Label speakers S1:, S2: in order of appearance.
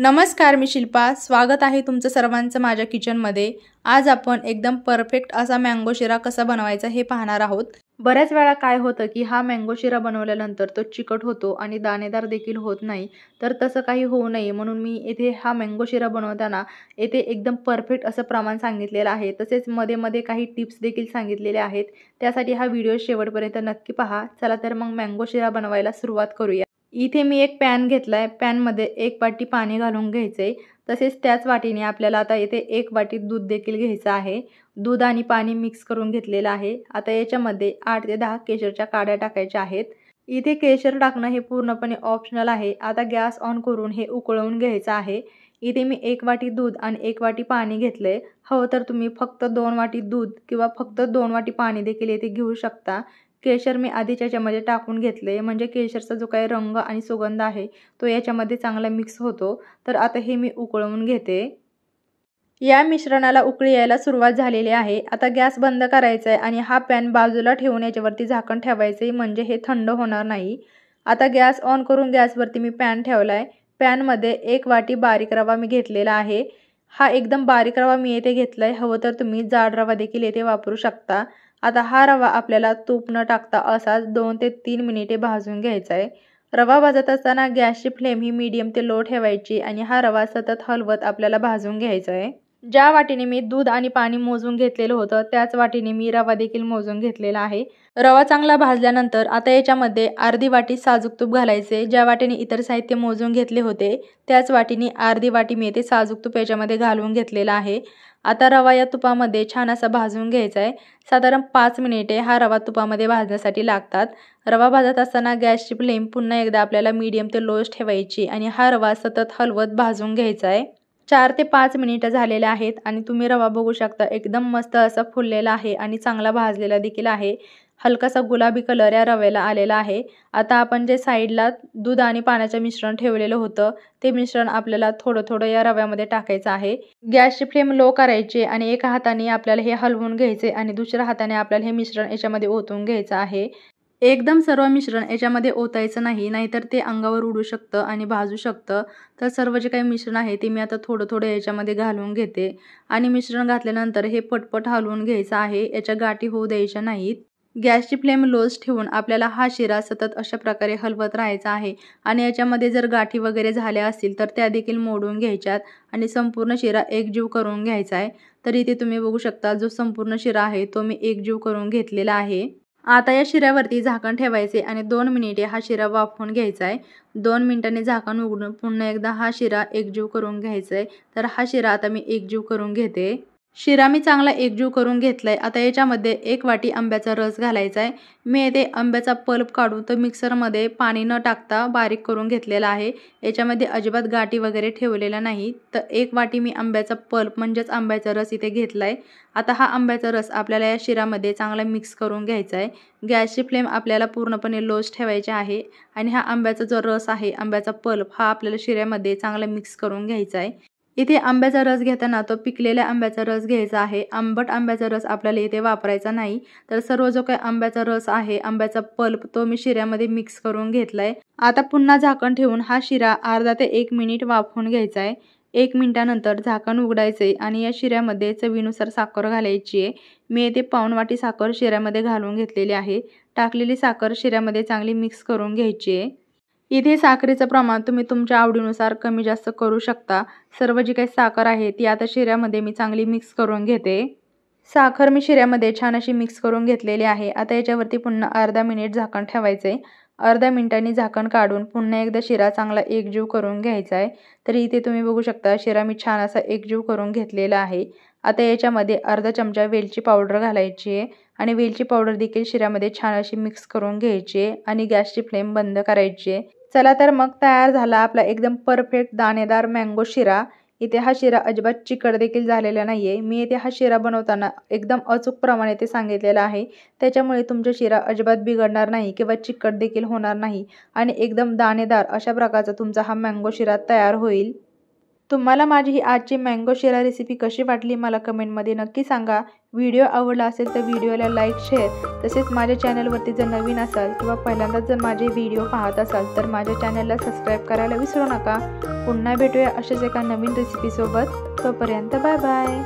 S1: नमस्कार, मी शिल्पा. स्वागत आहे तुमचं सर्वांचं माझ्या किचनमध्ये. आज आपण एकदम परफेक्ट असा मँगो शिरा कसा बनवायचा हे पाहणार आहोत. बऱ्याच वेळा काय होतं की हा मँगो शिरा बनवल्यानंतर तो चिकट होतो आणि दाणेदार देखील होत नाही. तर तसं काही होऊ नये म्हणून मी येथे हा मँगो शिरा बनवताना येथे एकदम परफेक्ट असं प्रमाण सांगितलेलं आहे. तसेच मध्ये मध्ये काही टिप्स देखील सांगितलेले आहेत. त्यासाठी हा व्हिडिओ शेवटपर्यंत नक्की पहा. चला तर मग मँगो शिरा बनवायला सुरुवात करूया. इथे मी एक पॅन घेतलाय. पॅनमध्ये 1 वाटी पाणी घालून घ्यायचंय. तसेच त्याच वाटीने आपल्याला आता इथे 1 वाटी दूध देखील घ्यायचं आहे. दूध आणि पाणी मिक्स करून घेतलेलं आहे. आता याच्यामध्ये 8 ते 10 केशरच्या काड्या टाकायच्या आहेत. इथे केशर टाकणं हे पूर्णपणे ऑप्शनल आहे. आता गॅस ऑन करून हे उकळवून घ्यायचं आहे. इथे मी 1 वाटी दूध आणि 1 वाटी पाणी घेतलंय. हवं तर तुम्ही फक्त 2 वाटी दूध किंवा फक्त 2 वाटी पाणी देखील इथे घेऊ शकता. केशर मी आधीच याच्यामध्ये टाकून घेतले, म्हणजे केशरचा जो काही रंग आणि सुगंध आहे तो याच्यामध्ये चांगला मिक्स होतो. तर आता हे मी उकळवून घेते. या मिश्रणाला उकळी यायला सुरुवात झालेली आहे. आता गॅस बंद करायचा आहे आणि हा पॅन बाजूला ठेवून याच्यावरती झाकण ठेवायचे, म्हणजे हे थंड होणार नाही. आता गॅस ऑन करून गॅसवरती मी पॅन ठेवलाय. पॅनमध्ये 1 वाटी बारीक रवा मी घेतलेला आहे. हा एकदम बारीक रवा मी येथे घेतलाय. हवं तर तुम्ही जाड रवा देखील येथे वापरू शकता. आता हा रवा आपल्याला तूप न टाकता असाच 2 ते 3 मिनिटे भाजून घ्यायचा आहे. रवा भाजत असताना गॅसची फ्लेम ही मीडियम ते लो ठेवायची आणि हा रवा सतत हलवत आपल्याला भाजून घ्यायचा आहे. ज्या वाटीने मी दूध आणि पाणी मोजून घेतलेलं होतं त्याच वाटीने मी रवा देखील मोजून घेतलेला आहे. रवा चांगला भाजल्यानंतर आता याच्यामध्ये अर्धी वाटी साजूक तूप घालायचे. ज्या वाटीने इतर साहित्य मोजून घेतले होते त्याच वाटीने अर्धी वाटी मी येथे साजूक तूप याच्यामध्ये घालून घेतलेला आहे. आता रवा या तुपामध्ये छान असा भाजून घ्यायचा आहे. साधारण 5 मिनिटे हा रवा तुपामध्ये भाजण्यासाठी लागतात. रवा भाजत असताना गॅसची फ्लेम पुन्हा एकदा आपल्याला मीडियम ते लोच ठेवायची आणि हा रवा सतत हलवत भाजून घ्यायचा आहे. 4 ते 5 मिनिटं झालेले आहेत आणि तुम्ही रवा बघू शकता एकदम मस्त असा फुललेला आहे आणि चांगला भाजलेला देखील आहे. हलकासा गुलाबी कलर या रव्याला आलेला आहे. आता आपण जे साईडला दूध आणि पाण्याचं मिश्रण ठेवलेलं होतं ते मिश्रण आपल्याला थोडं थोडं या रव्यामध्ये टाकायचं आहे. गॅसची फ्लेम लो करायची आणि एका हाताने आपल्याला हे हलवून घ्यायचे आणि दुसऱ्या हाताने आपल्याला हे मिश्रण याच्यामध्ये ओतून घ्यायचं आहे. एकदम सर्व मिश्रण याच्यामध्ये ओतायचं नाही, नाहीतर ते अंगावर उडू शकतं आणि भाजू शकतं. तर सर्व जे काही मिश्रण आहे ते मी आता थोडं थोडं याच्यामध्ये घालून घेते आणि मिश्रण घातल्यानंतर हे पटपट हलवून घ्यायचं आहे. याच्या गाठी होऊ द्यायच्या नाहीत. गॅसची फ्लेम लोच ठेवून आपल्याला हा शिरा सतत अशा प्रकारे हलवत राहायचा आहे आणि याच्यामध्ये जर गाठी वगैरे झाल्या असतील तर त्या देखील मोडून घ्यायच्यात आणि संपूर्ण शिरा एकजीव करून घ्यायचा आहे. तर इथे तुम्ही बघू शकता जो संपूर्ण शिरा आहे तो मी एकजीव करून घेतलेला आहे. आता या शिऱ्यावरती झाकण ठेवायचे आणि 2 मिनिटे हा शिरा वाफवून घ्यायचा आहे. 2 मिनिटांनी झाकण उघडून पुन्हा एकदा हा शिरा एकजीव करून घ्यायचा आहे. तर हा शिरा आता मी एकजीव करून घेते. शिरा मी चांगला एकजीव करून घेतलाय. आता याच्यामध्ये 1 वाटी आंब्याचा रस घालायचा आहे. मी येथे आंब्याचा पल्प काढून तो मिक्सरमध्ये पाणी न टाकता बारीक करून घेतलेला आहे. याच्यामध्ये अजिबात गाठी वगैरे ठेवलेल्या नाही. तर 1 वाटी मी आंब्याचा पल्प म्हणजेच आंब्याचा रस इथे घेतलाय. आता हा आंब्याचा रस आपल्याला या शिरामध्ये चांगला मिक्स करून घ्यायचा आहे. गॅसची फ्लेम आपल्याला पूर्णपणे लोच ठेवायची आहे आणि हा आंब्याचा जो रस आहे, आंब्याचा पल्प हा आपल्याला शिऱ्यामध्ये चांगला मिक्स करून घ्यायचा आहे. इथे आंब्याचा रस घेताना तो पिकलेल्या आंब्याचा रस घ्यायचा आहे. आंबट आंब्याचा रस आपल्याला इथे वापरायचा नाही. तर सर्व जो काही आंब्याचा रस आहे, आंब्याचा पल्प तो मी शिऱ्यामध्ये मिक्स करून घेतलाय. आता पुन्हा झाकण ठेवून हा शिरा अर्धा ते 1 मिनिट वाफवून घ्यायचा आहे. 1 मिनिटानंतर झाकण उघडायचे आणि या शिऱ्यामध्ये चवीनुसार साखर घालायची आहे. मी येथे पाऊण वाटी साखर शिऱ्यामध्ये घालून घेतलेली आहे. टाकलेली साखर शिऱ्यामध्ये चांगली मिक्स करून घ्यायची आहे. इथे साखरेचं प्रमाण तुम्ही तुमच्या आवडीनुसार कमी जास्त करू शकता. सर्व जी काही साखर आहे ती आता शिऱ्यामध्ये मी चांगली मिक्स करून घेते. साखर मी शिऱ्यामध्ये छान अशी मिक्स करून घेतलेली आहे. आता याच्यावरती पुन्हा अर्धा मिनिट झाकण ठेवायचे. अर्ध्या मिनिटांनी झाकण काढून पुन्हा एकदा शिरा चांगला एकजीव करून घ्यायचा आहे. तर इथे तुम्ही बघू शकता शिरा मी छान असा एकजीव करून घेतलेला आहे. आता याच्यामध्ये अर्धा चमचा वेलची पावडर घालायची आहे आणि वेलची पावडर देखील शिऱ्यामध्ये छान अशी मिक्स करून घ्यायची आहे आणि गॅसची फ्लेम बंद करायची आहे. चला तर मग तयार झाला आपला एकदम परफेक्ट दाणेदार मँगो शिरा. इथे हा शिरा अजिबात चिकट देखील झालेला नाहीये. मी इथे हा शिरा बनवताना एकदम अचूक प्रमाणे ते सांगितलेलं आहे. त्याच्यामुळे तुमचा शिरा अजिबात बिघडणार नाही किंवा चिकट देखील होणार नाही आणि एकदम दाणेदार अशा प्रकारचा तुमचा हा मँगो शिरा तयार होईल. तुम्हाला माझी ही आजची मँगो शिरा रेसिपी कशी वाटली मला कमेंटमध्ये नक्की सांगा. व्हिडिओ आवडला असेल तर व्हिडिओला लाईक, शेअर तसेच माझ्या चॅनलवरती जर नवीन असाल किंवा पहिल्यांदाच जर माझे व्हिडिओ पाहत असाल तर माझ्या चॅनलला सबस्क्राईब करायला विसरू नका. पुन्हा भेटूया अशाच एका नवीन रेसिपीसोबत. तोपर्यंत बाय बाय.